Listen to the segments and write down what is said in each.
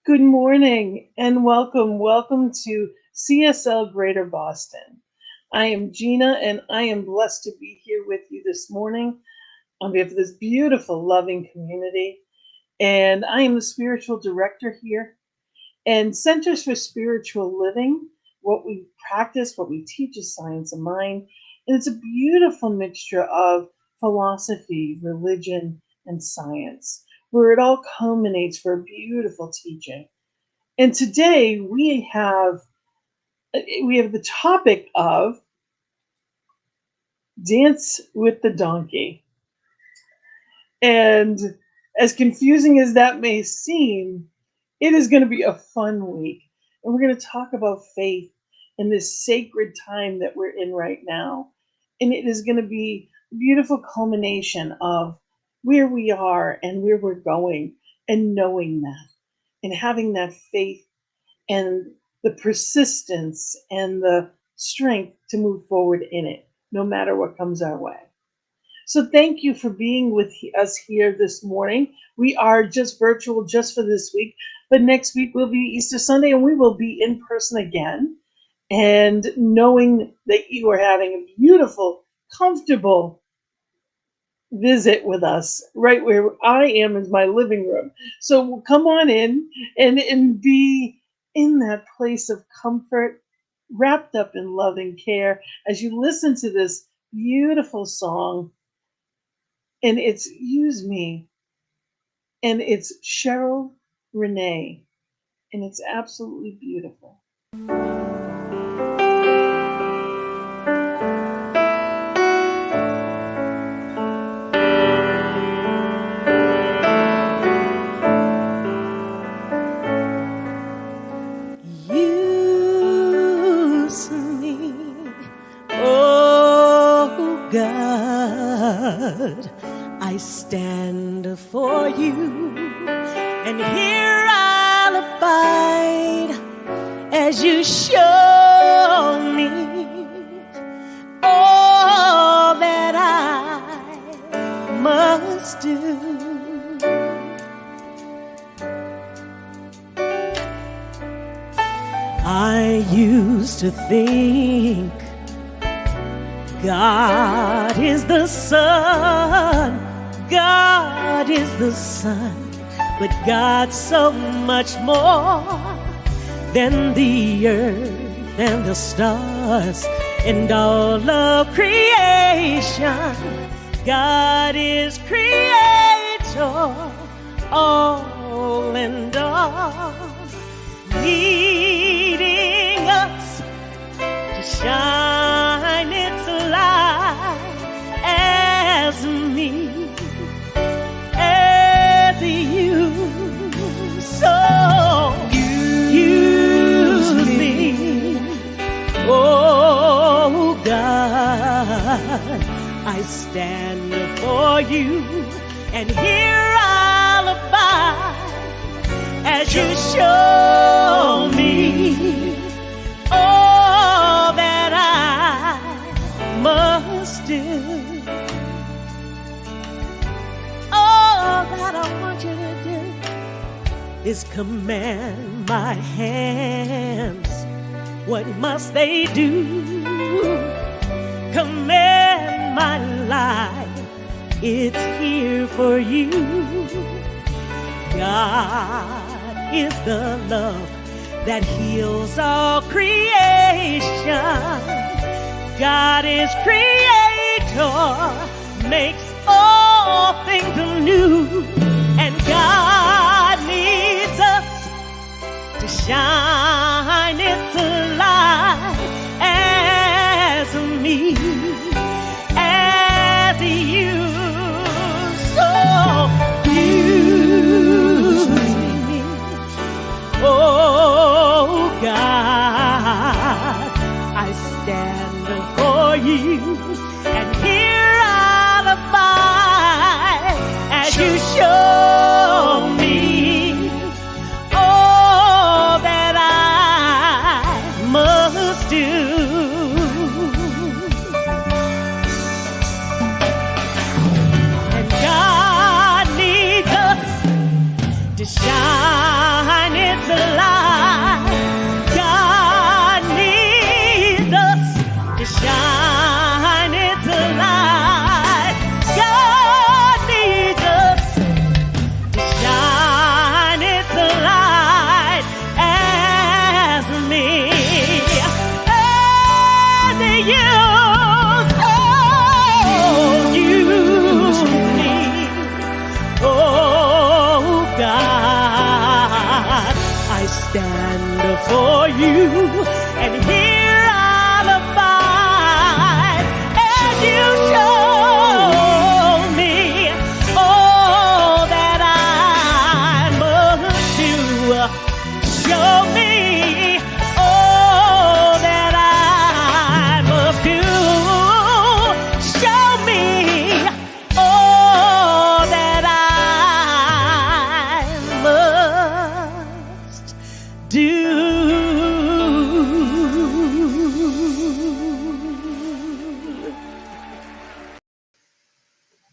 Good morning and welcome. Welcome to CSL Greater Boston. I am Gina and I am blessed to be here with you this morning on behalf of this beautiful, loving community. And I am the spiritual director here. And Centers for Spiritual Living, what we practice, what we teach is science of mind. And it's a beautiful mixture of philosophy, religion, and science, where it all culminates for a beautiful teaching. And today we have the topic of dance with the donkey. And as confusing as that may seem, it is going to be a fun week. And we're going to talk about faith in this sacred time that we're in right now. And it is going to be a beautiful culmination of where we are and where we're going, and knowing that and having that faith and the persistence and the strength to move forward in it, no matter what comes our way. So thank you for being with us here this morning. We are just virtual just for this week, but next week will be Easter Sunday and we will be in person again. And knowing that you are having a beautiful, comfortable visit with us right where I am is my living room. So come on in and be in that place of comfort, wrapped up in love and care as you listen to this beautiful song. And it's Use Me. And it's Cheryl Renee. And it's absolutely beautiful. Use me, oh God, I stand for you, and here I'll abide as you show me all that I must do. I used to think God is the sun, God is the sun, but God's so much more than the earth and the stars and all of creation. God is creator, all and all, leading us to shine its light as me, as you. So use me, oh God, I stand for you, and here I'll abide as you show me all that I must do. All that I want you to do is command my hands. What must they do? Command my life, it's here for you. God is the love that heals all creation. God is creator, makes all things new, and God needs us to shine its light as me, as you. So use me, oh God, I stand for you, and here I'll abide as you show me all that I must do. And God needs us to shine its stand for you, and here I'll abide. And you show me all that I must do. Show me all that I must do. Show me all that I must do.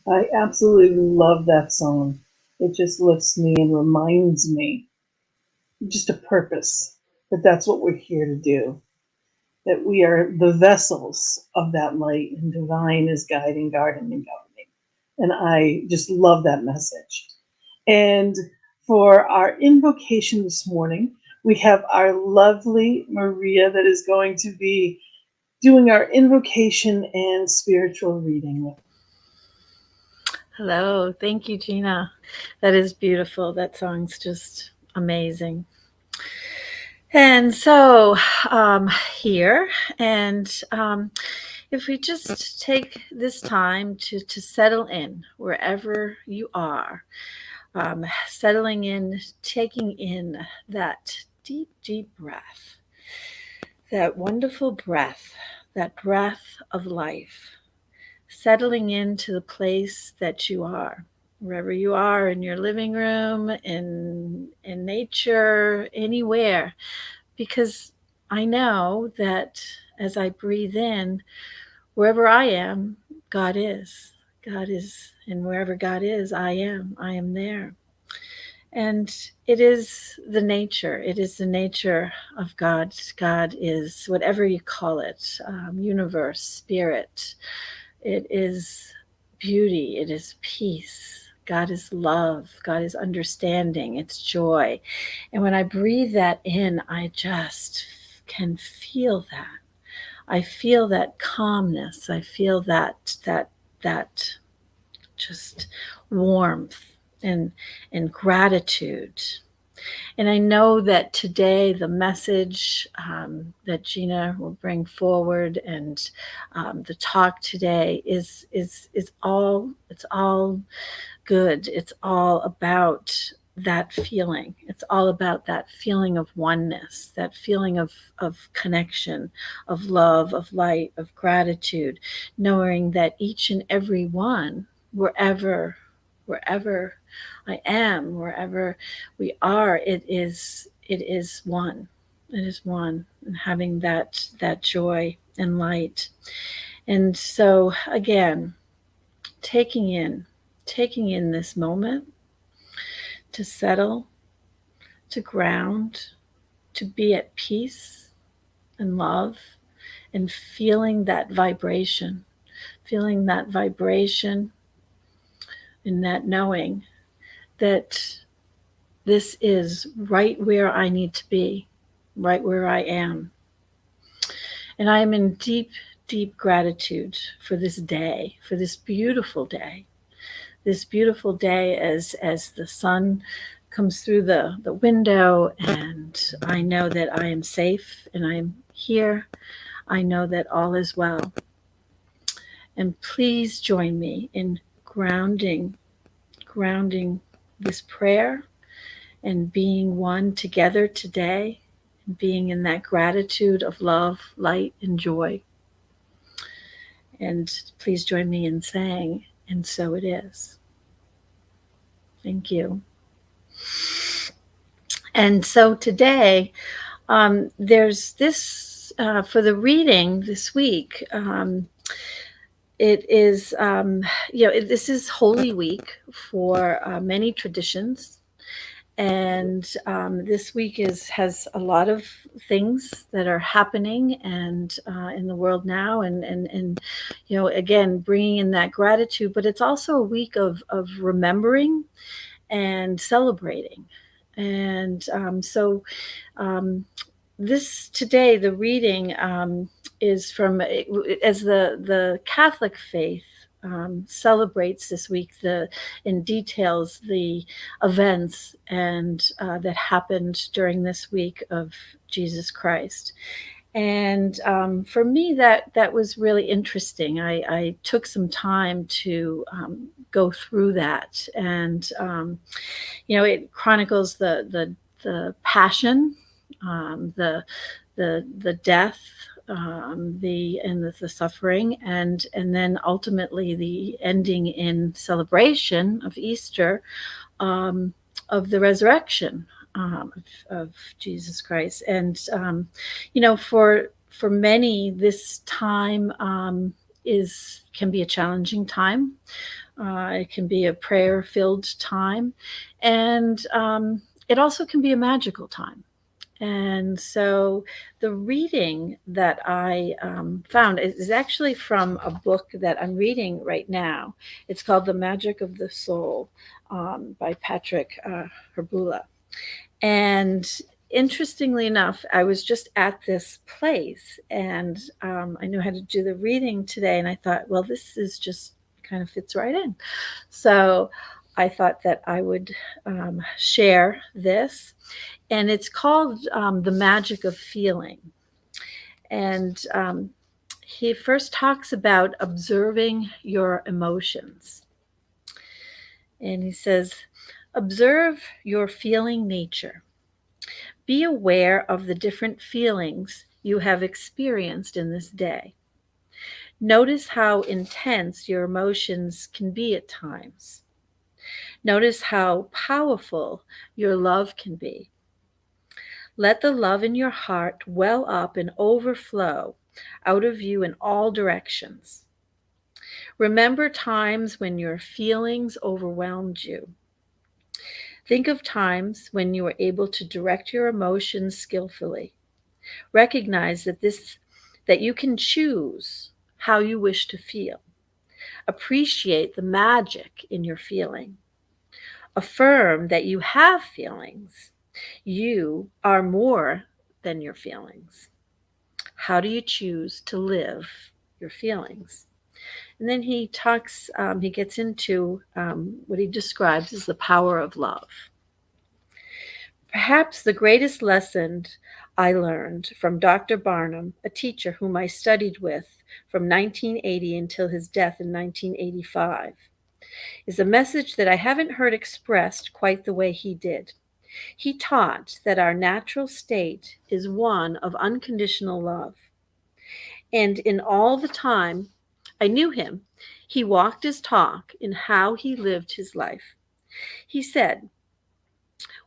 I absolutely love that song. It just lifts me and reminds me just a purpose, that that's what we're here to do, that we are the vessels of that light, and divine is guiding, guarding, and governing. And I just love that message. And for our invocation this morning, we have our lovely Maria that is going to be doing our invocation and spiritual reading. Hello. Thank you, Gina. That is beautiful. That song's just amazing. And so here, and if we just take this time to settle in wherever you are, settling in, taking in that deep, deep breath, that wonderful breath, that breath of life, settling into the place that you are, wherever you are, in your living room, in nature, anywhere, because I know that as I breathe in, wherever I am, God is. God is, and wherever God is, I am there. And it is the nature. It is the nature of God. God is, whatever you call it, universe, spirit. It is beauty. It is peace. God is love. God is understanding. It's joy. And when I breathe that in, I just can feel that. I feel that calmness. I feel that just warmth and gratitude. And I know that today the message that Gina will bring forward, and the talk today is all good. It's all about that feeling. It's all about that feeling of oneness, that feeling of connection, of love, of light, of gratitude, knowing that each and every one, wherever I am, wherever we are, it is one. It is one, and having that joy and light. And so again, taking in this moment to settle, to ground, to be at peace and love, and feeling that vibration and that knowing that this is right where I need to be, right where I am. And I am in deep, deep gratitude for this day, for this beautiful day. This beautiful day as the sun comes through the window, and I know that I am safe and I am here. I know that all is well. And please join me in grounding this prayer and being one together today, and being in that gratitude of love, light, and joy. And please join me in saying, and so it is. Thank you. And so today, there's this, for the reading this week, it is, this is Holy Week for many traditions. And this week has a lot of things that are happening and in the world now, and again, bringing in that gratitude. But it's also a week of remembering and celebrating. And so this today, the reading is from, as the Catholic faith celebrates this week in details the events and that happened during this week of Jesus Christ. And for me, that was really interesting. I took some time to go through that, and it chronicles the passion, the death, the suffering, and then ultimately the ending in celebration of Easter, of the resurrection, of Jesus Christ. And for many, this time can be a challenging time. It can be a prayer-filled time, and it also can be a magical time. And so the reading that I found is actually from a book that I'm reading right now. It's called The Magic of the Soul, by Patrick Herbula. And interestingly enough, I was just at this place, and I knew how to do the reading today. And I thought, well, this is just kind of fits right in. So I thought that I would share this. And it's called The Magic of Feeling. And he first talks about observing your emotions. And he says, observe your feeling nature. Be aware of the different feelings you have experienced in this day. Notice how intense your emotions can be at times. Notice how powerful your love can be. Let the love in your heart well up and overflow out of you in all directions. Remember times when your feelings overwhelmed you. Think of times when you were able to direct your emotions skillfully. Recognize that you can choose how you wish to feel. Appreciate the magic in your feeling. Affirm that you have feelings. You are more than your feelings. How do you choose to live your feelings? And then he gets into what he describes as the power of love. Perhaps the greatest lesson I learned from Dr. Barnum, a teacher whom I studied with from 1980 until his death in 1985, is a message that I haven't heard expressed quite the way he did. He taught that our natural state is one of unconditional love. And in all the time I knew him, he walked his talk in how he lived his life. He said,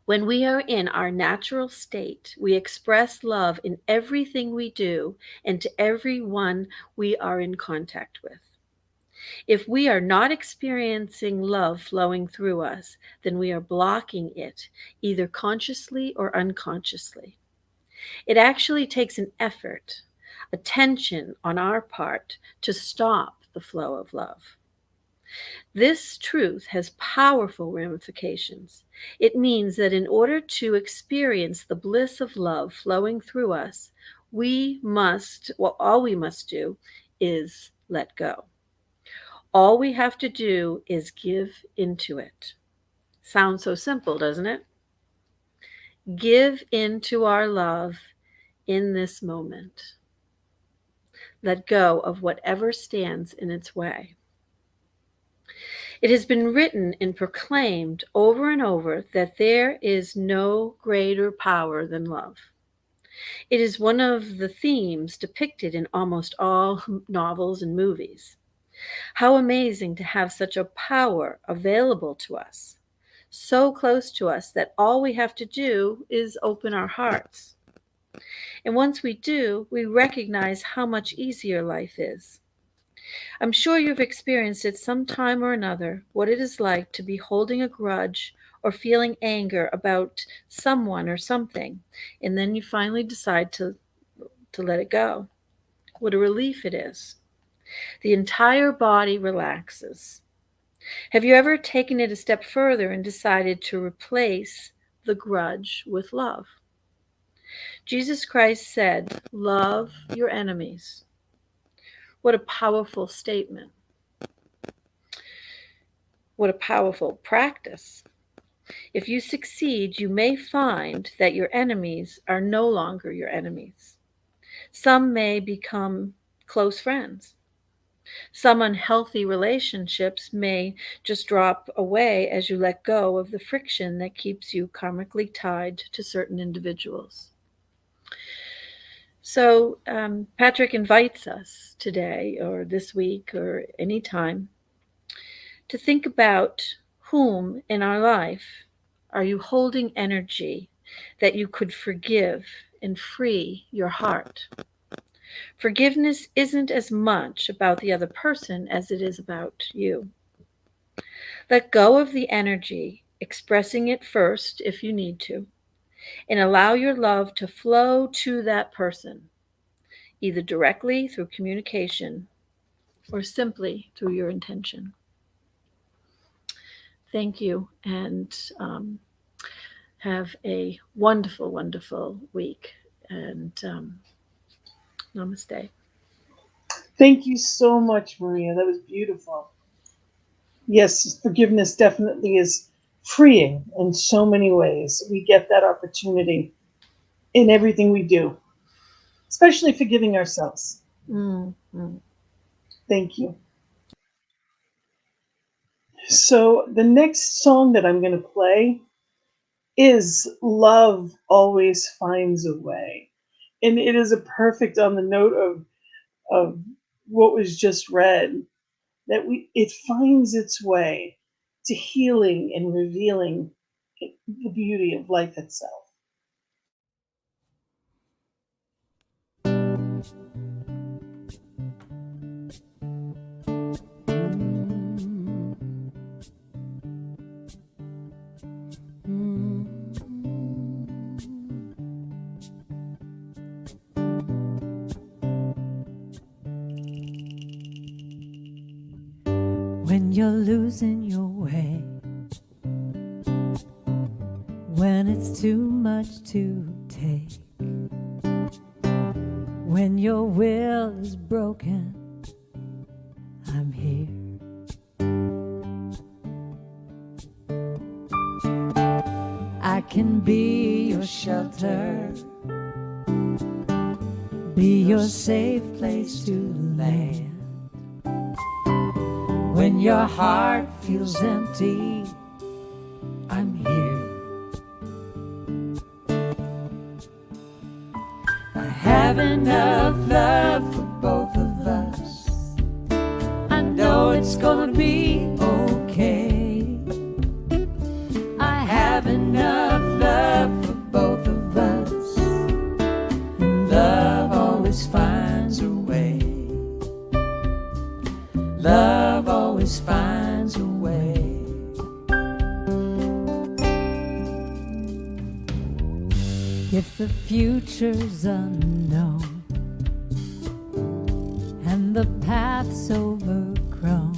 when we are in our natural state, we express love in everything we do and to everyone we are in contact with. If we are not experiencing love flowing through us, then we are blocking it, either consciously or unconsciously. It actually takes an effort, attention on our part to stop the flow of love. This truth has powerful ramifications. It means that in order to experience the bliss of love flowing through us, all we must do is let go. All we have to do is give into it. Sounds so simple, doesn't it? Give into our love in this moment. Let go of whatever stands in its way. It has been written and proclaimed over and over that there is no greater power than love. It is one of the themes depicted in almost all novels and movies. How amazing to have such a power available to us, so close to us that all we have to do is open our hearts. And once we do, we recognize how much easier life is. I'm sure you've experienced at some time or another what it is like to be holding a grudge or feeling anger about someone or something, and then you finally decide to let it go. What a relief it is. The entire body relaxes. Have you ever taken it a step further and decided to replace the grudge with love? Jesus Christ said, "Love your enemies." What a powerful statement. What a powerful practice. If you succeed, you may find that your enemies are no longer your enemies. Some may become close friends. Some unhealthy relationships may just drop away as you let go of the friction that keeps you karmically tied to certain individuals. So, Patrick invites us today, or this week, or any time, to think about whom in our life are you holding energy that you could forgive and free your heart. Forgiveness isn't as much about the other person as it is about you. Let go of the energy, expressing it first if you need to, and allow your love to flow to that person, either directly through communication or simply through your intention. Thank you, and have a wonderful, wonderful week. And namaste. Thank you so much, Maria. That was beautiful. Yes, forgiveness definitely is freeing in so many ways. We get that opportunity in everything we do, especially forgiving ourselves. Mm-hmm. Thank you. So, the next song that I'm going to play is Love Always Finds a Way. And it is a perfect on the note of what was just read, that it finds its way to healing and revealing the beauty of life itself. When you're losing your way, when it's too much to take, when your will is broken, I'm here. I can be your shelter, be your safe place to land. When your heart feels empty, I'm here. I have enough love for both of us. I know it's gonna be okay. I have enough love for both of us. And love always finds a way. Love always finds a way. If the future's unknown and the path's overgrown,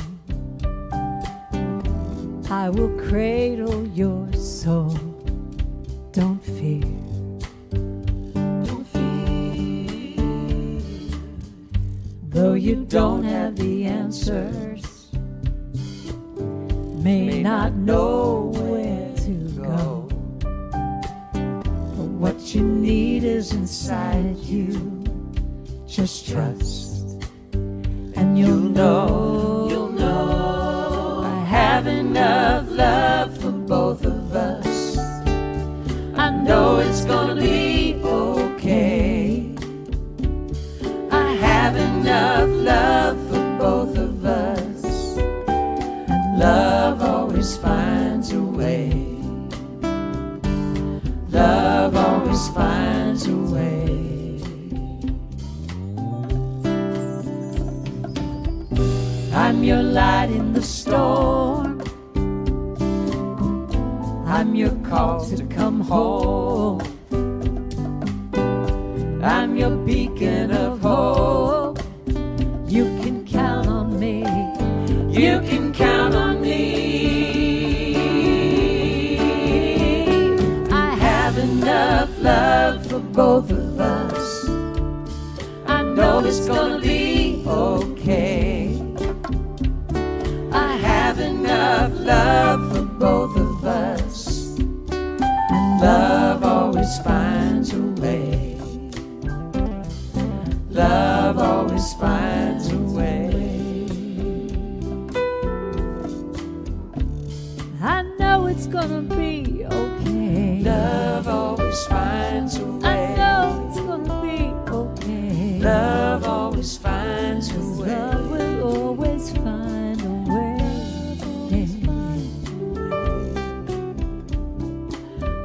I will cradle your soul. Don't fear. Don't fear. Though you don't have the answers, may not know where to go, but what you need is inside you. Just trust, and you'll know. You'll know. I have enough love for both of us. I know it's gonna be okay. I have enough love for both of us. And love always finds a way. Love always finds a way. I'm your light in the storm. I'm your call to come home. I'm your beacon of hope. You can count on me. You can count on me. I have enough love for both of us. I know it's gonna be okay. I have enough love for both of us. Love always finds a way. Love always finds a way. I know it's gonna be okay. Love always finds a way. I know it's gonna be okay. Love always finds a way. Love will always find a way.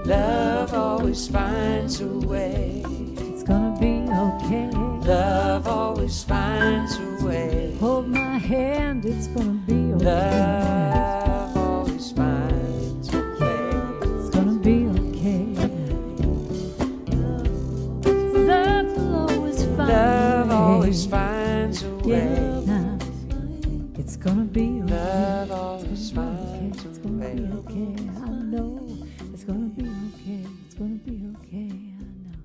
Love always finds a way. It's gonna be okay. Love always finds a way. Hold my hand, it's gonna be okay. Love always finds a way. It's gonna be okay. Love will always find a way. Love always finds a way. Yeah, it's gonna be okay. Love always finds a way. It's gonna be okay. I know it's gonna be okay. It's gonna be okay. I know.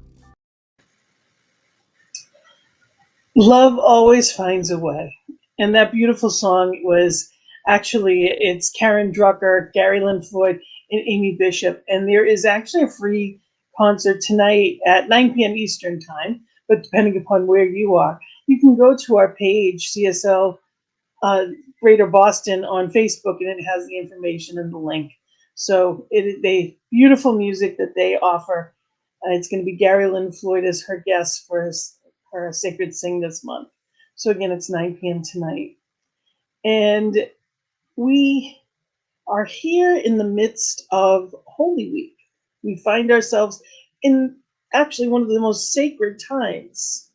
Love always finds a way. And that beautiful song was actually, it's Karen Drucker, Gary Lynn Floyd, and Amy Bishop. And there is actually a free concert tonight at 9 p.m. Eastern Time. But depending upon where you are, you can go to our page, CSL Greater Boston, on Facebook, and it has the information and the link. So they beautiful music that they offer. It's going to be Gary Lynn Floyd as her guest for her Sacred Sing this month. So again, it's 9 p.m. tonight. And we are here in the midst of Holy Week. We find ourselves in actually one of the most sacred times.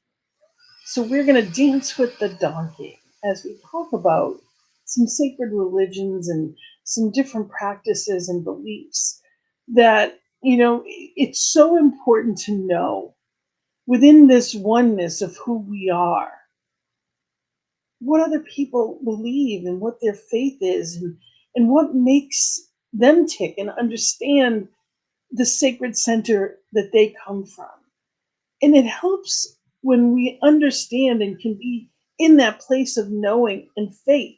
So we're going to dance with the donkey as we talk about some sacred religions and some different practices and beliefs that, it's so important to know within this oneness of who we are, what other people believe and what their faith is, and what makes them tick, and understand the sacred center that they come from. And it helps when we understand and can be in that place of knowing and faith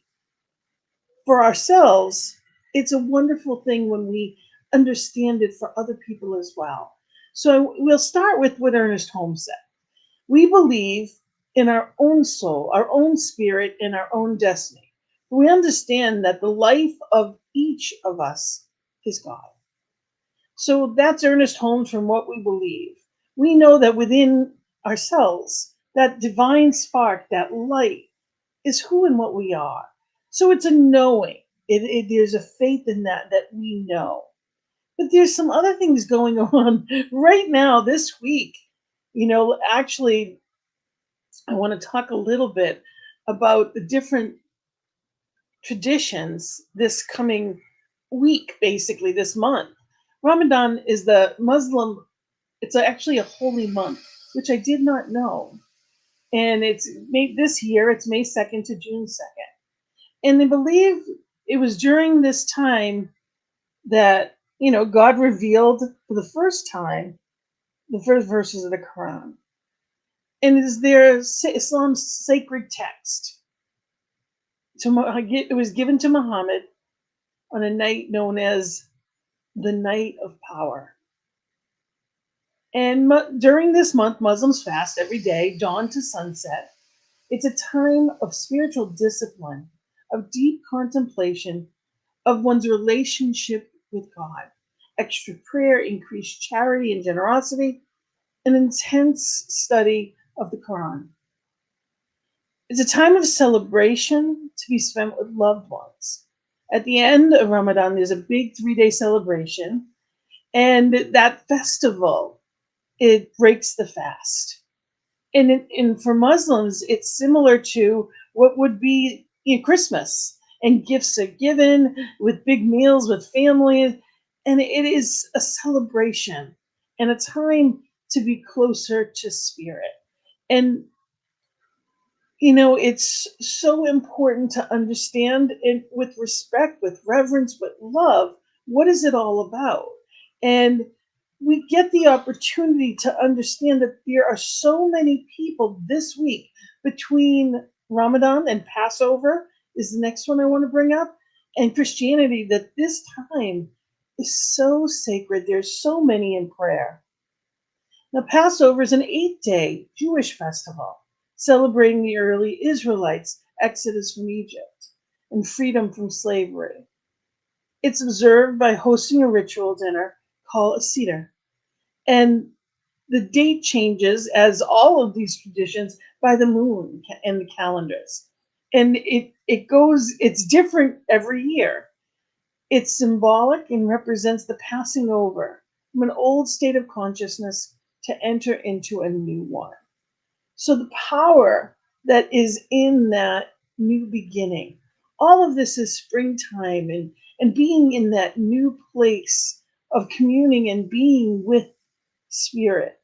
for ourselves. It's a wonderful thing when we understand it for other people as well. So we'll start with what Ernest Holmes said. We believe in our own soul, our own spirit, and our own destiny. We understand that the life of each of us is God. So that's Ernest Holmes from What We Believe. We know that within ourselves, that divine spark, that light, is who and what we are. So it's a knowing. There's a faith in that we know. But there's some other things going on right now this week. Actually, I want to talk a little bit about the different traditions this coming week, basically this month. Ramadan is the Muslim, it's actually a holy month, which I did not know. And it's made this year, it's May 2nd to June 2nd. And they believe it was during this time that, God revealed for the first time the first verses of the Quran. And it is their Islam's sacred text. It was given to Muhammad on a night known as the Night of Power. And during this month, Muslims fast every day, dawn to sunset. It's a time of spiritual discipline, of deep contemplation of one's relationship with God, extra prayer, increased charity and generosity, an intense study of the Quran. It's a time of celebration to be spent with loved ones. At the end of Ramadan, there's a big 3-day celebration, and that festival, it breaks the fast. And for Muslims, it's similar to what would be Christmas, and gifts are given with big meals with family, and it is a celebration and a time to be closer to spirit. And it's so important to understand, and with respect, with reverence, with love, what is it all about? And we get the opportunity to understand that there are so many people this week between Ramadan and Passover is the next one I want to bring up. and Christianity that this time is so sacred. There's so many in prayer. Now, Passover is an 8-day Jewish festival celebrating the early Israelites' exodus from Egypt and freedom from slavery. It's observed by hosting a ritual dinner called a Seder. And the date changes, as all of these traditions, by the moon and the calendars. And it's different every year. It's symbolic and represents the passing over from an old state of consciousness to enter into a new one. So the power that is in that new beginning, all of this is springtime and being in that new place of communing and being with spirit.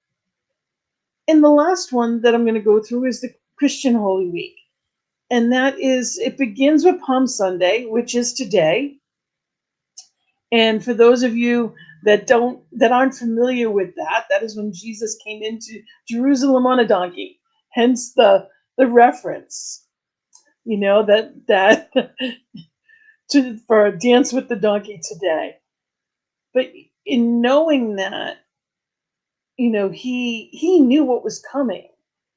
And the last one that I'm going to go through is the Christian Holy Week. And it begins with Palm Sunday, which is today. And for those of you that aren't familiar with that is when Jesus came into Jerusalem on a donkey. Hence the reference, that for a dance with the donkey today. But in knowing that, he knew what was coming.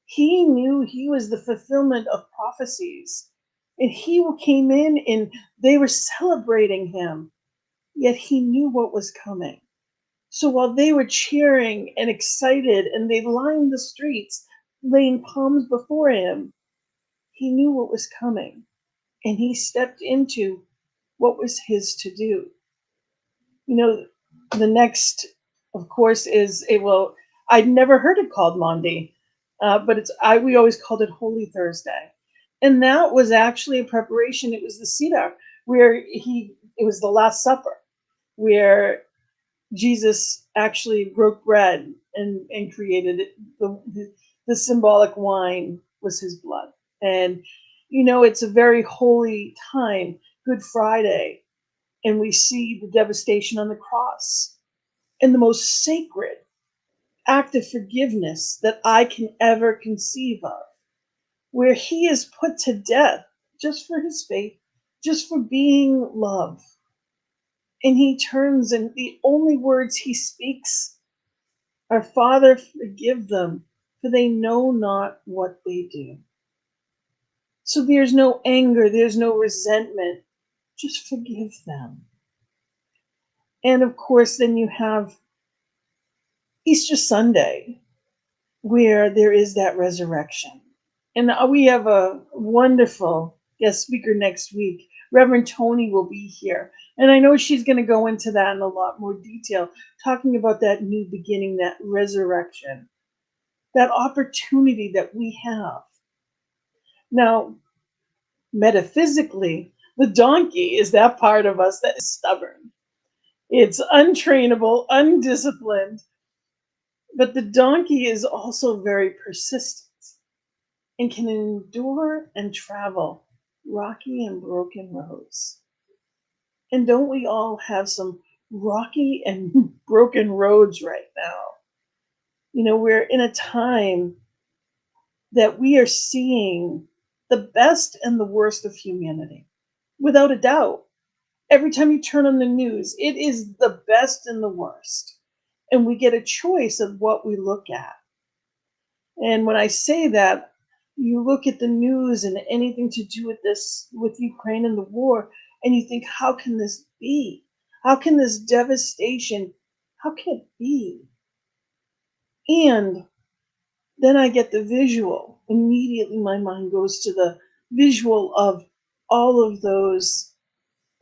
He knew he was the fulfillment of prophecies. And he came in and they were celebrating him, yet he knew what was coming. So while they were cheering and excited and they lined the streets, laying palms before him, he knew what was coming. And he stepped into what was his to do. The next, of course, I'd never heard it called Maundy, but we always called it Holy Thursday. And that was actually a preparation. It was the Seder, where it was the Last Supper, where Jesus actually broke bread and created it. The symbolic wine was his blood. And, it's a very holy time, Good Friday, and we see the devastation on the cross and the most sacred act of forgiveness that I can ever conceive of, where he is put to death just for his faith, just for being love. And he turns, and the only words he speaks are, Father, forgive them, for they know not what they do. So there's no anger, there's no resentment, just forgive them. And of course, then you have Easter Sunday, where there is that resurrection. And we have a wonderful guest speaker next week. Reverend Tony will be here. And I know she's going to go into that in a lot more detail, talking about that new beginning, that resurrection, that opportunity that we have. Now, metaphysically, the donkey is that part of us that is stubborn. It's untrainable, undisciplined, but the donkey is also very persistent and can endure and travel rocky and broken roads. And don't we all have some rocky and broken roads right now? We're in a time that we are seeing the best and the worst of humanity, without a doubt. Every time you turn on the news, it is the best and the worst. And we get a choice of what we look at. And when I say that, you look at the news and anything to do with this, with Ukraine and the war, and you think, how can this be? How can this devastation, how can it be? And then I get the visual. Immediately my mind goes to the visual of all of those,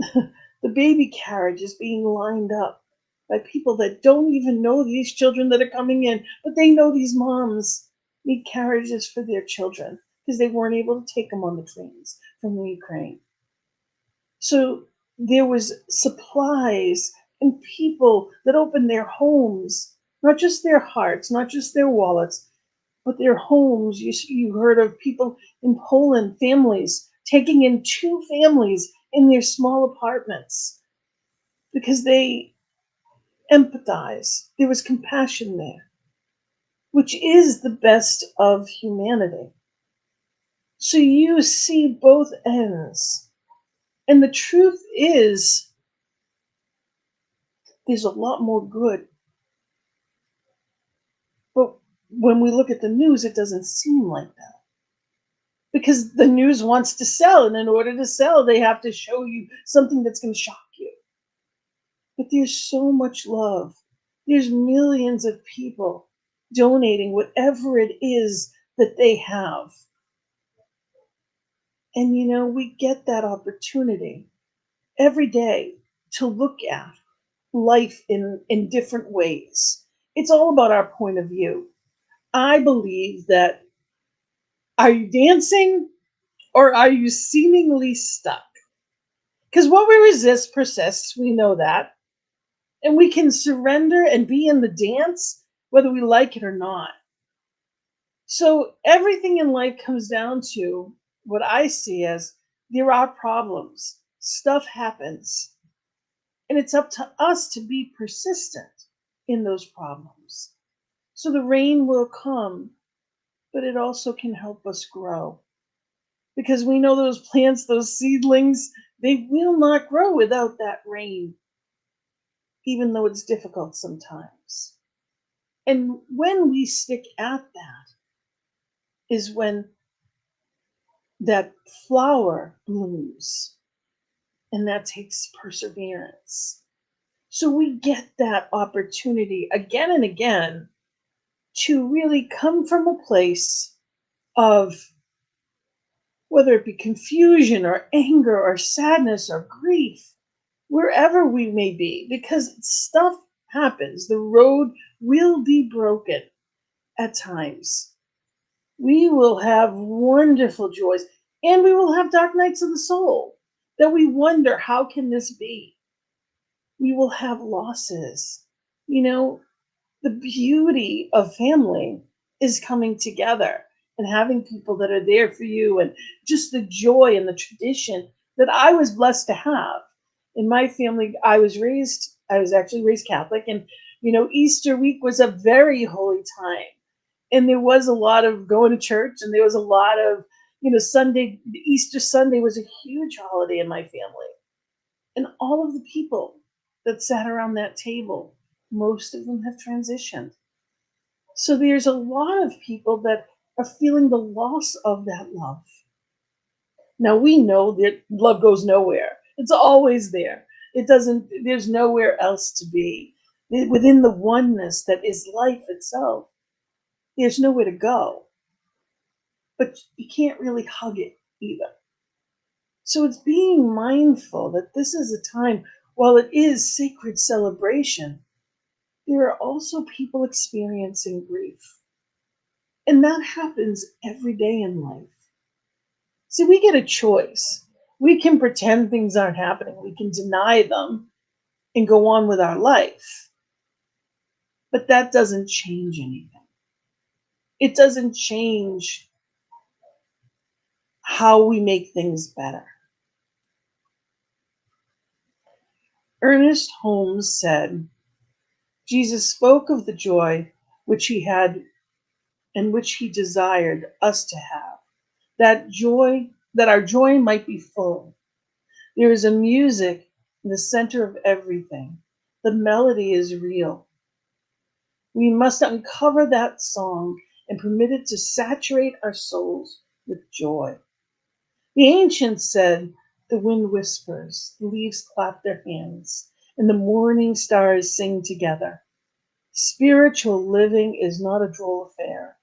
the baby carriages being lined up by people that don't even know these children that are coming in, but they know these moms need carriages for their children because they weren't able to take them on the trains from the Ukraine. So there was supplies and people that opened their homes, not just their hearts, not just their wallets, but their homes. You heard of people in Poland, families taking in 2 families in their small apartments because they empathize. There was compassion there, which is the best of humanity. So you see both ends. And the truth is, there's a lot more good. But when we look at the news, it doesn't seem like that. Because the news wants to sell, and in order to sell, they have to show you something that's going to shock you. But there's so much love. There's millions of people donating whatever it is that they have. And we get that opportunity every day to look at life in different ways. It's all about our point of view. I believe that, are you dancing or are you seemingly stuck? Because what we resist persists, we know that. And we can surrender and be in the dance whether we like it or not. So everything in life comes down to what I see as there are problems, stuff happens, and it's up to us to be persistent in those problems. So the rain will come, but it also can help us grow. Because we know those plants, those seedlings, they will not grow without that rain, even though it's difficult sometimes. And when we stick at that is when that flower blooms, and that takes perseverance. So we get that opportunity again and again to really come from a place of, whether it be confusion or anger or sadness or grief, wherever we may be, because stuff happens. The road will be broken at times. We will have wonderful joys, and we will have dark nights of the soul that we wonder, how can this be? We will have losses. You know, the beauty of family is coming together and having people that are there for you, and just the joy and the tradition that I was blessed to have. In my family, I was actually raised Catholic, and Easter week was a very holy time. And there was a lot of going to church, and there was a lot of, Sunday, Easter Sunday was a huge holiday in my family. And all of the people that sat around that table, most of them have transitioned. So there's a lot of people that are feeling the loss of that love. Now we know that love goes nowhere. It's always there. There's nowhere else to be. Within the oneness that is life itself, there's nowhere to go. But you can't really hug it either. So it's being mindful that this is a time, while it is sacred celebration, there are also people experiencing grief. And that happens every day in life. See, we get a choice. We can pretend things aren't happening, we can deny them and go on with our life. But that doesn't change anything. It doesn't change how we make things better. Ernest Holmes said, Jesus spoke of the joy which he had and which he desired us to have, that our joy might be full. There is a music in the center of everything. The melody is real. We must uncover that song and permit it to saturate our souls with joy. The ancients said, the wind whispers, the leaves clap their hands, and the morning stars sing together. Spiritual living is not a droll affair.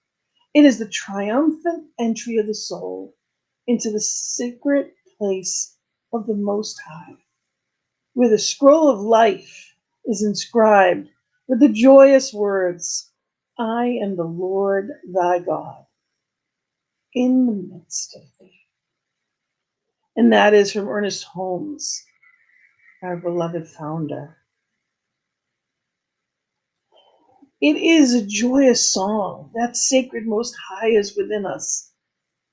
It is the triumphant entry of the soul into the secret place of the Most High, where the scroll of life is inscribed with the joyous words, I am the Lord thy God, in the midst of thee. And that is from Ernest Holmes, our beloved founder. It is a joyous song. That sacred Most High is within us.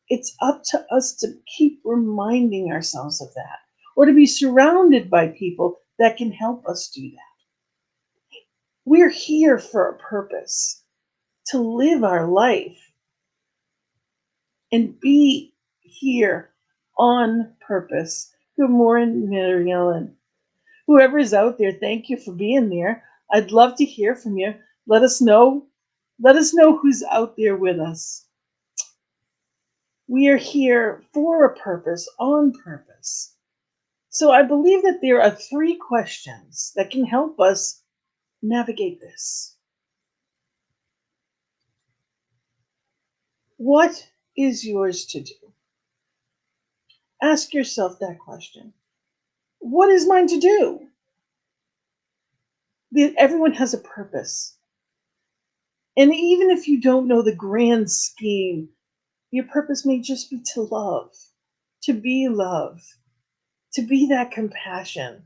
It's up to us to keep reminding ourselves of that, or to be surrounded by people that can help us do that. We're here for a purpose, to live our life and be here on purpose Good morning, Mary Ellen. Whoever is out there, thank you for being there. I'd love to hear from you. Let us know. Let us know who's out there with us. We are here for a purpose, on purpose. So I believe that there are 3 questions that can help us navigate this. What is yours to do? Ask yourself that question. What is mine to do? Everyone has a purpose. And even if you don't know the grand scheme, your purpose may just be to love, to be love, to be that compassion.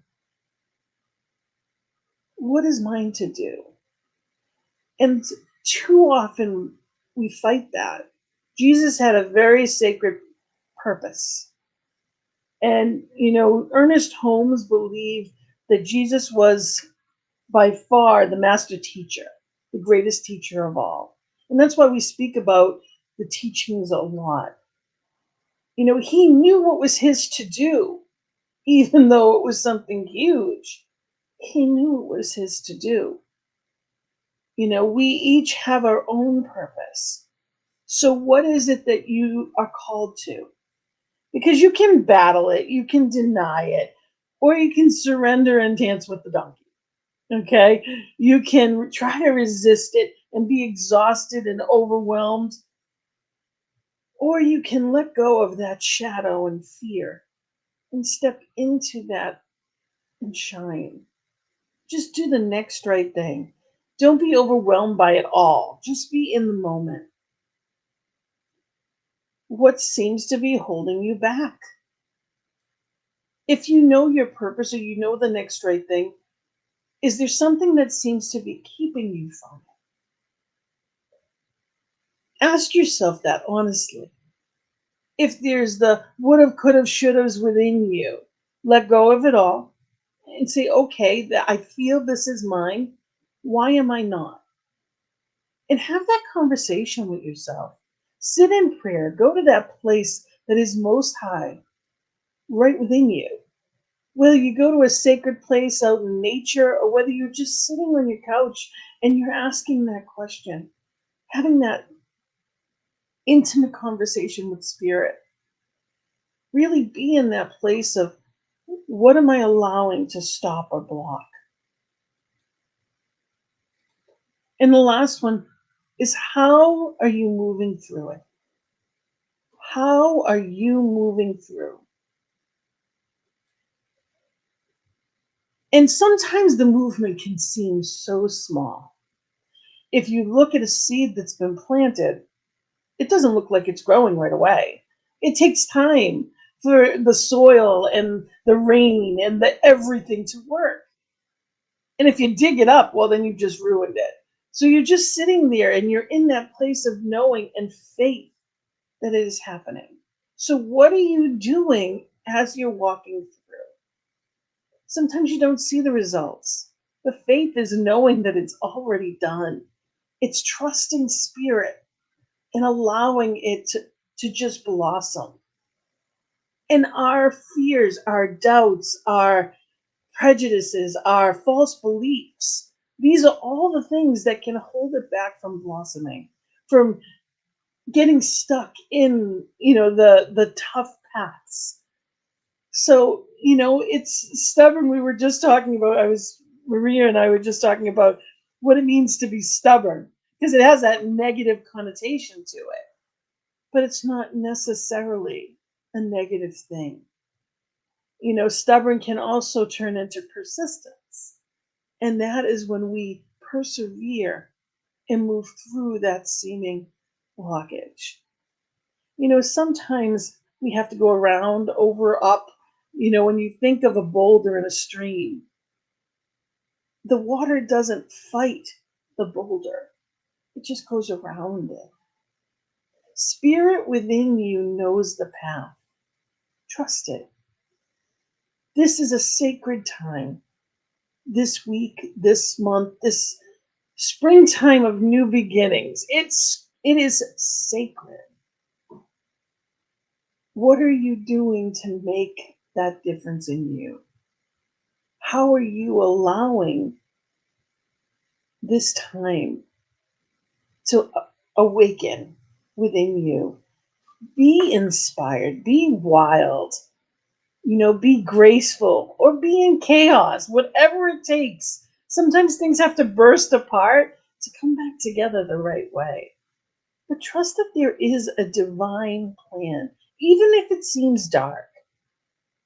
What is mine to do? And too often we fight that. Jesus had a very sacred purpose. And, Ernest Holmes believed that Jesus was by far the master teacher, the greatest teacher of all. And that's why we speak about the teachings a lot. He knew what was his to do, even though it was something huge. He knew it was his to do. We each have our own purpose. So, what is it that you are called to? Because you can battle it, you can deny it, or you can surrender and dance with the donkey. Okay? You can try to resist it and be exhausted and overwhelmed, or you can let go of that shadow and fear and step into that and shine. Just do the next right thing. Don't be overwhelmed by it all. Just be in the moment. What seems to be holding you back? If you know your purpose or you know the next right thing, is there something that seems to be keeping you from it? Ask yourself that honestly. If there's the would have, could have, should have's within you, let go of it all and say, okay, that I feel this is mine. Why am I not? And have that conversation with yourself. Sit in prayer. Go to that place that is most high, right within you. Whether you go to a sacred place out in nature or whether you're just sitting on your couch and you're asking that question, having that intimate conversation with spirit, really be in that place of what am I allowing to stop or block? And the last one is how are you moving through it? How are you moving through? And sometimes the movement can seem so small. If you look at a seed that's been planted, it doesn't look like it's growing right away. It takes time for the soil and the rain and the everything to work. And if you dig it up, well, then you've just ruined it. So you're just sitting there and you're in that place of knowing and faith that it is happening. So what are you doing as you're walking through? Sometimes you don't see the results. The faith is knowing that it's already done. It's trusting spirit and allowing it to just blossom. And our fears, our doubts, our prejudices, our false beliefs, these are all the things that can hold it back from blossoming, from getting stuck in, the tough paths. So, it's stubborn. We were just talking about, Maria and I were just talking about what it means to be stubborn, because it has that negative connotation to it, but it's not necessarily a negative thing. Stubborn can also turn into persistence. And that is when we persevere and move through that seeming blockage. Sometimes we have to go around, over, up. When you think of a boulder in a stream, the water doesn't fight the boulder, it just goes around it. Spirit within you knows the path. Trust it. This is a sacred time. This week, this month, this springtime of new beginnings. It is sacred. What are you doing to make that difference in you? How are you allowing this time to awaken within you? Be inspired, be wild, be graceful, or be in chaos, whatever it takes. Sometimes things have to burst apart to come back together the right way. But trust that there is a divine plan, even if it seems dark.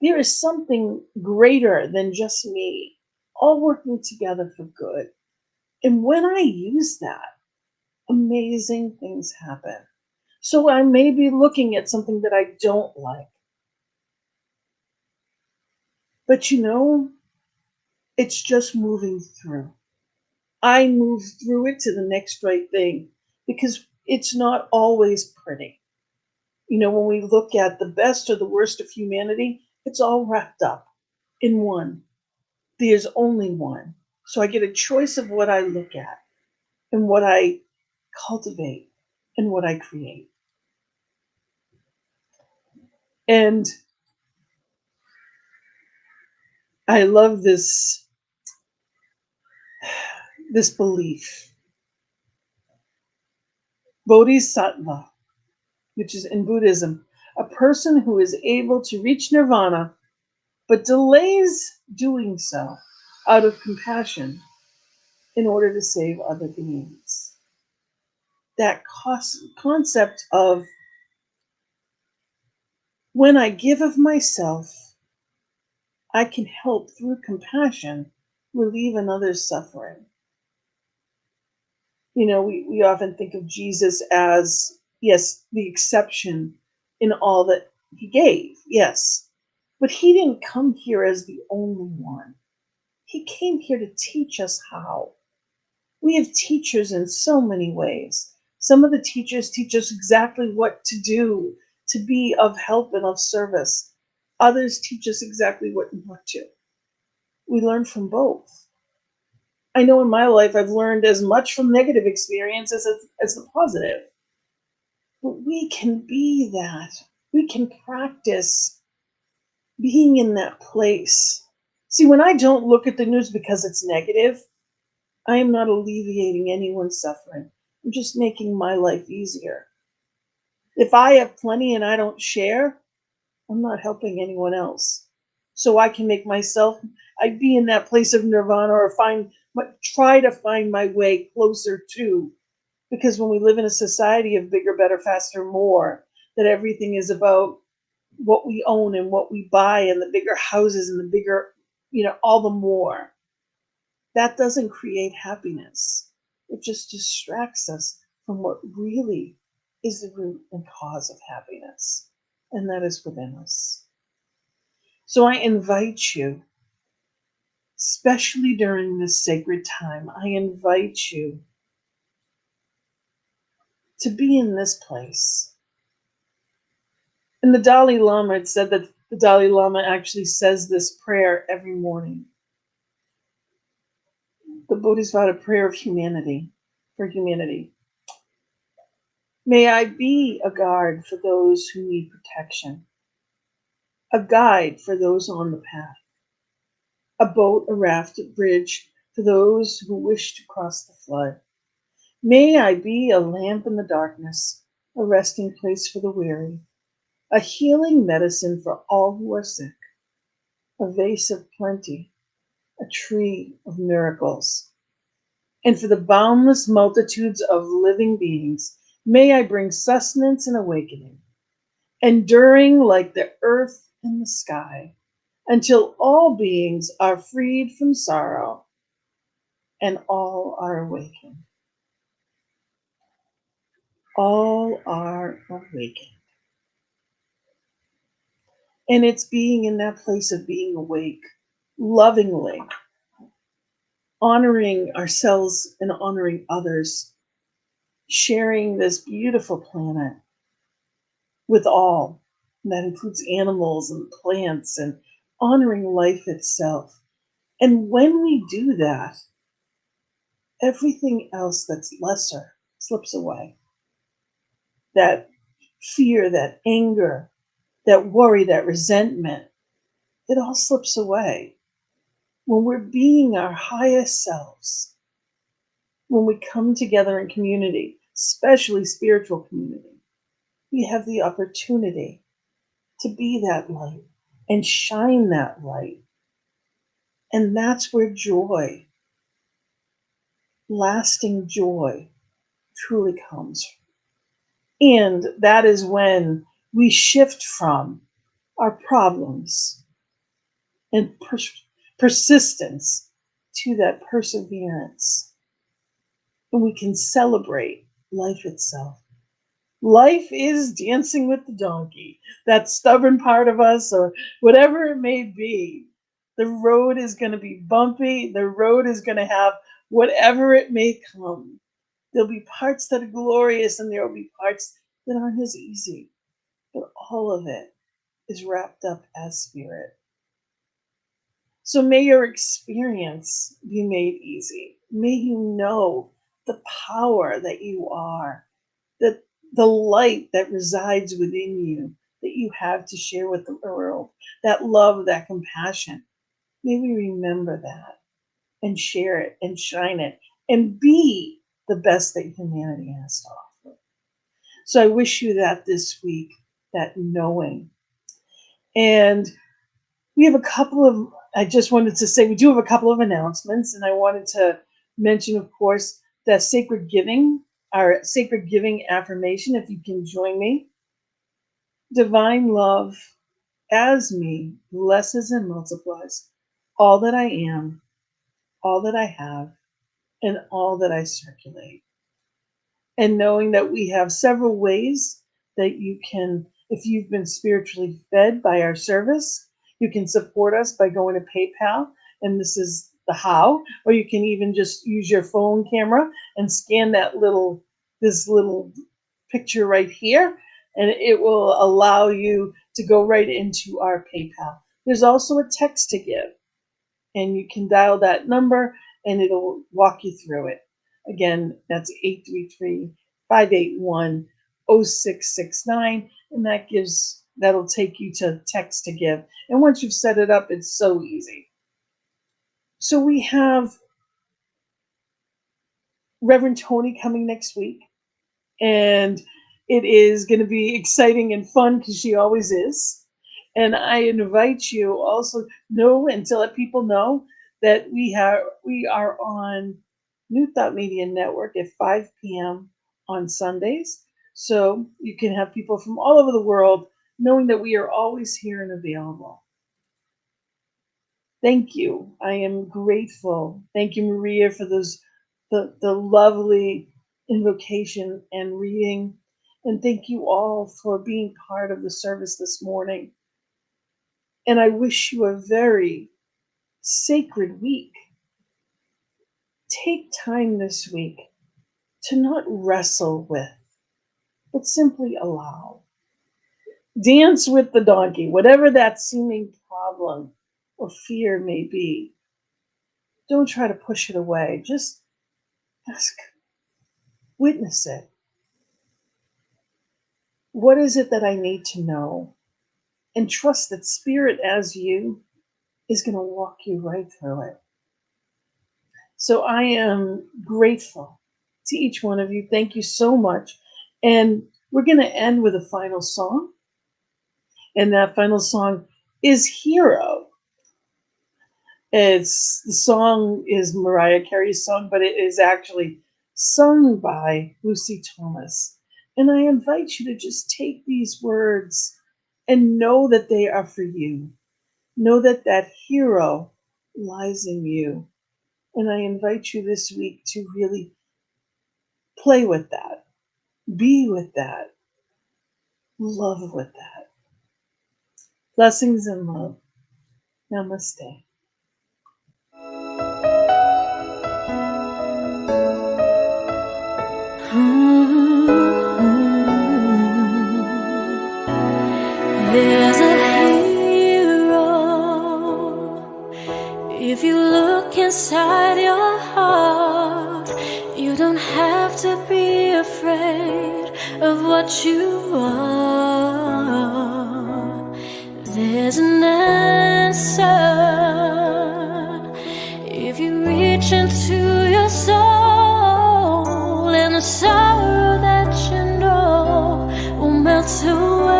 There is something greater than just me, all working together for good. And when I use that, amazing things happen. So I may be looking at something that I don't like. But it's just moving through. I move through it to the next right thing because it's not always pretty. When we look at the best or the worst of humanity, it's all wrapped up in one. There's only one. So I get a choice of what I look at and what I cultivate and what I create. And I love this belief. Bodhisattva, which is in Buddhism, a person who is able to reach nirvana but delays doing so out of compassion in order to save other beings. That concept of when I give of myself, I can help through compassion relieve another's suffering. We often think of Jesus as, yes, the exception in all that he gave, yes. But he didn't come here as the only one. He came here to teach us how. We have teachers in so many ways. Some of the teachers teach us exactly what to do to be of help and of service. Others teach us exactly what not to. We learn from both. I know in my life I've learned as much from negative experiences as the positive. But we can be that. We can practice being in that place. See, when I don't look at the news because it's negative, I am not alleviating anyone's suffering. I'm just making my life easier. If I have plenty and I don't share, I'm not helping anyone else. So I can make myself, I'd be in that place of nirvana or try to find my way closer to. Because when we live in a society of bigger, better, faster, more, that everything is about what we own and what we buy and the bigger houses and the bigger, all the more. That doesn't create happiness. It just distracts us from what really is the root and cause of happiness, and that is within us. So I invite you, especially during this sacred time, I invite you to be in this place. And the Dalai Lama, it said that the Dalai Lama actually says this prayer every morning. The Bodhisattva prayer of humanity, for humanity. May I be a guard for those who need protection, a guide for those on the path, a boat, a raft, a bridge for those who wish to cross the flood. May I be a lamp in the darkness, a resting place for the weary, a healing medicine for all who are sick, a vase of plenty, a tree of miracles. And for the boundless multitudes of living beings, may I bring sustenance and awakening, enduring like the earth and the sky, until all beings are freed from sorrow and all are awakened. All are awakened. And it's being in that place of being awake, lovingly, honoring ourselves and honoring others, sharing this beautiful planet with all. And that includes animals and plants and honoring life itself. And when we do that, everything else that's lesser slips away. That fear, that anger, that worry, that resentment, it all slips away. When we're being our highest selves, when we come together in community, especially spiritual community, we have the opportunity to be that light and shine that light. And that's where joy, lasting joy, truly comes. And that is when we shift from our problems and persistence to that perseverance. And we can celebrate life itself. Life is dancing with the donkey, that stubborn part of us, or whatever it may be. The road is going to be bumpy. The road is going to have whatever it may come. There'll be parts that are glorious, and there will be parts that aren't as easy. But all of it is wrapped up as spirit. So may your experience be made easy. May you know the power that you are, that the light that resides within you, that you have to share with the world, that love, that compassion. May we remember that and share it and shine it and be the best that humanity has to offer. So I wish you that this week, that knowing. And we have a couple of, I just wanted to say, we do have a couple of announcements, and I wanted to mention, of course, that sacred giving, our sacred giving affirmation, if you can join me. Divine love as me blesses and multiplies all that I am, all that I have, and all that I circulate. And knowing that we have several ways that you can, if you've been spiritually fed by our service, you can support us by going to PayPal, and this is the how, or you can even just use your phone camera and scan this little picture right here, and it will allow you to go right into our PayPal. There's also a text to give, and you can dial that number and it'll walk you through it. Again, that's 833-581-0669, and that'll take you to text to give. And once you've set it up, it's so easy. So we have Reverend Tony coming next week, and it is going to be exciting and fun because she always is. And I invite you also know and to let people know that we are on New Thought Media Network at 5 p.m. on Sundays. So you can have people from all over the world knowing that we are always here and available. Thank you. I am grateful. Thank you, Maria, for the lovely invocation and reading. And thank you all for being part of the service this morning. And I wish you a very sacred week. Take time this week to not wrestle with, but simply allow. Dance with the donkey, whatever that seeming problem or fear may be. Don't try to push it away. Just ask, witness it. What is it that I need to know? And trust that spirit as you is going to walk you right through it. So I am grateful to each one of you. Thank you so much. And we're going to end with a final song. And that final song is Hero. The song is Mariah Carey's song, but it is actually sung by Lucy Thomas. And I invite you to just take these words and know that they are for you. Know that that hero lies in you. And I invite you this week to really play with that, be with that, love with that. Blessings and love. Namaste. There's a hero. If you look inside your heart, you don't have to be afraid of what you are. There's an answer if you reach into your soul, and the sorrow that you know will melt away.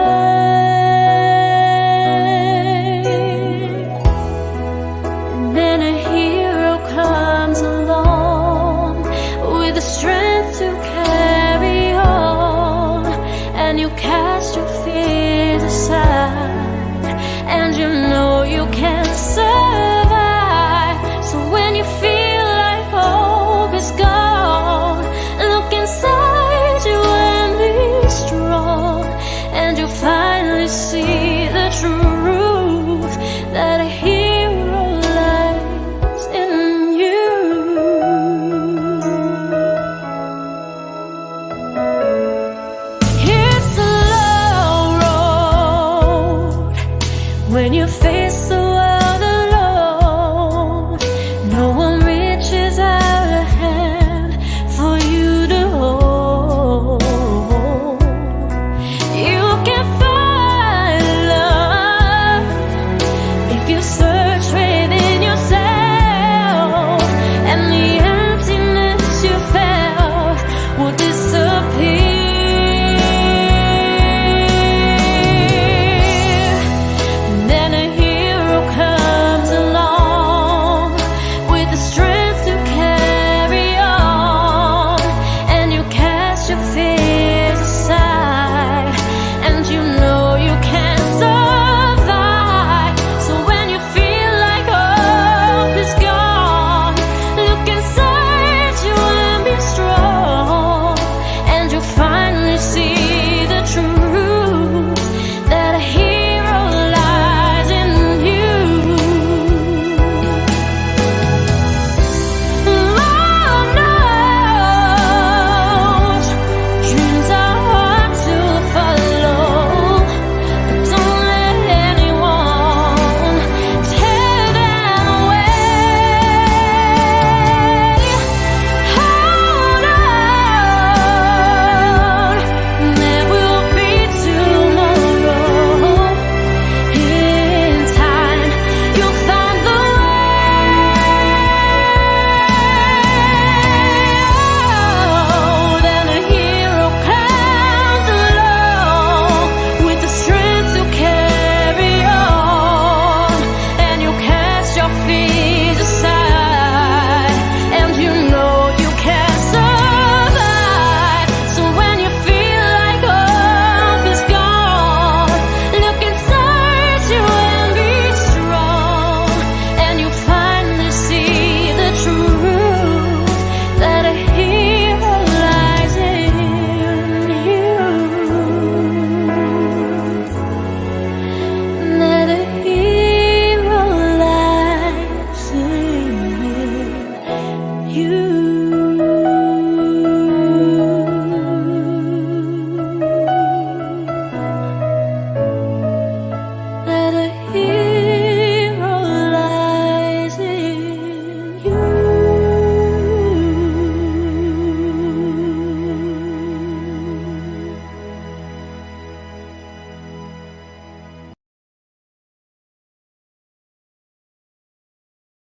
Then a hero comes along with the strength to carry on, and you carry